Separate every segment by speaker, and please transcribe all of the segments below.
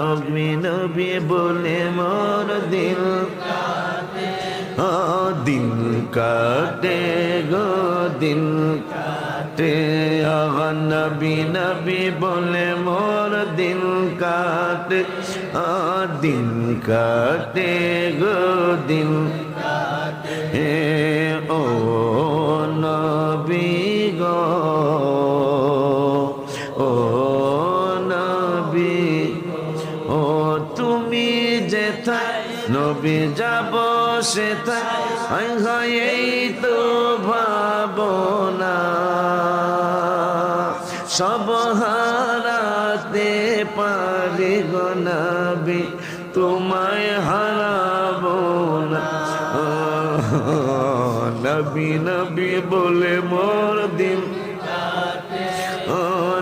Speaker 1: নবী নবী বলে মোর দিল দিল কাটে গো দিল কাটে নবী নবী বলে মোর দিল কাটে দিল কাটে গো দিল কাটে ও নবী গো ও নবী ও তুমি যেথায় নবী যাব সেথায় এই তো ভাবনা সব হারাতে পারি গো নবী তোমায় হারাবো না নবী নবী বলে মোর দিল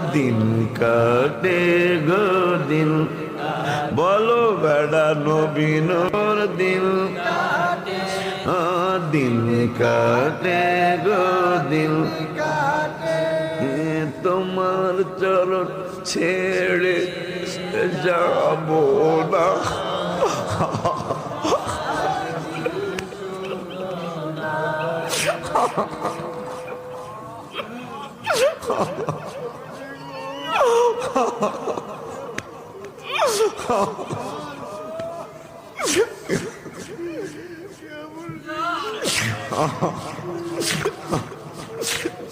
Speaker 1: দিন কাটে গো দিল বলো বেড়া নবী নোর দিল দিল কাটে গো দিল তোমার চরণ ছেড়ে যাব না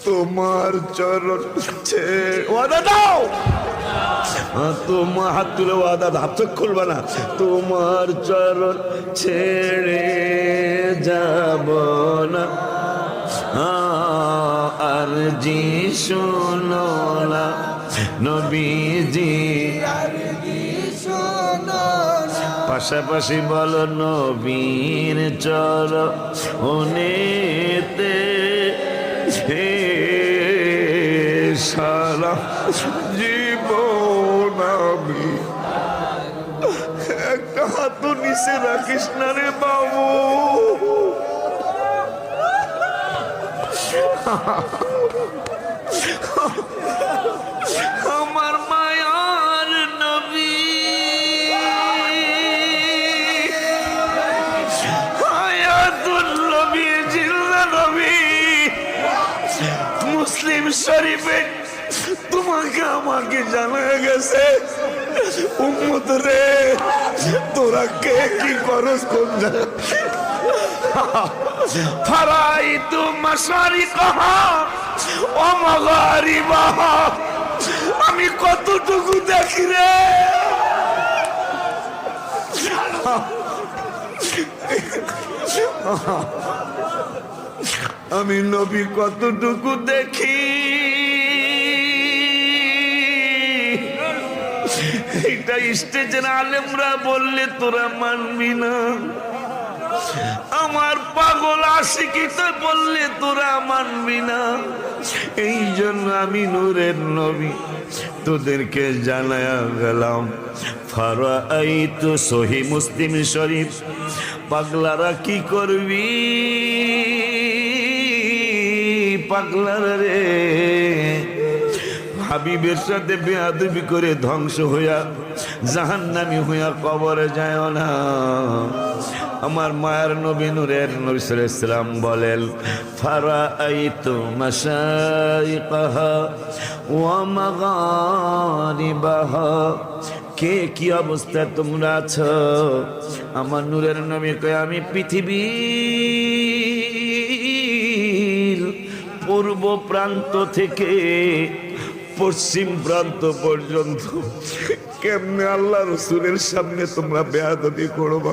Speaker 1: তোমার চরণ ছেড়ে ওয়াদা দাও তোমার হাত তুলে ওয়াদা হাত চোখ খুলবে না তোমার চরণ ছেড়ে যাব না আর জি শোনো না নবীজি পাশাপাশি বলো নবীর চরণেতে সারা জীবন আমি একটা হাত নিচে রাখিস না রে বাবু আমার মায়ার নবী হায়াতুল নবী জিল্লা নবী মুসলিম শরীফে তোমাকে আমাকে জানা গেছে উম্মত রে তোরা কে কি করস কোন জায়গা ফারাইতু মাশারিকাহা ওয়া মাগারিবাহা আমি কতটুকু দেখি রে আমি নবী কতটুকু দেখি এটা স্টেজের আলেমরা বললে তোরা মানবি না আমার পাগল আশিকিতে বললে তোরা মানবি না এই জন্য আমি নূরের নবী তোদেরকে জানায়া গেলাম ফারাআইতু সহিহ মুসলিম শরীফ পাগলারা কি করবি পাগলারা রে হাবিবের সাথে বেয়াদবি করে ধ্বংস হইয়া জাহান্নামী হইয়া কবরে যায় না আমার মায়ের নবী নূরের নবী সাল্লাল্লাহু আলাইহি ওয়াসাল্লাম বলেন ফারাআইতু মাশাইকাহা ওয়া মাগারিবাহা কে কি অবস্থায় তোমরা আছো আমার নূরের নবী কয় আমি পৃথিবীর পূর্ব প্রান্ত থেকে পশ্চিম প্রান্ত পর্যন্ত কেমনে আল্লাহ রাসূলের সামনে তোমরা বেয়াদবি করবা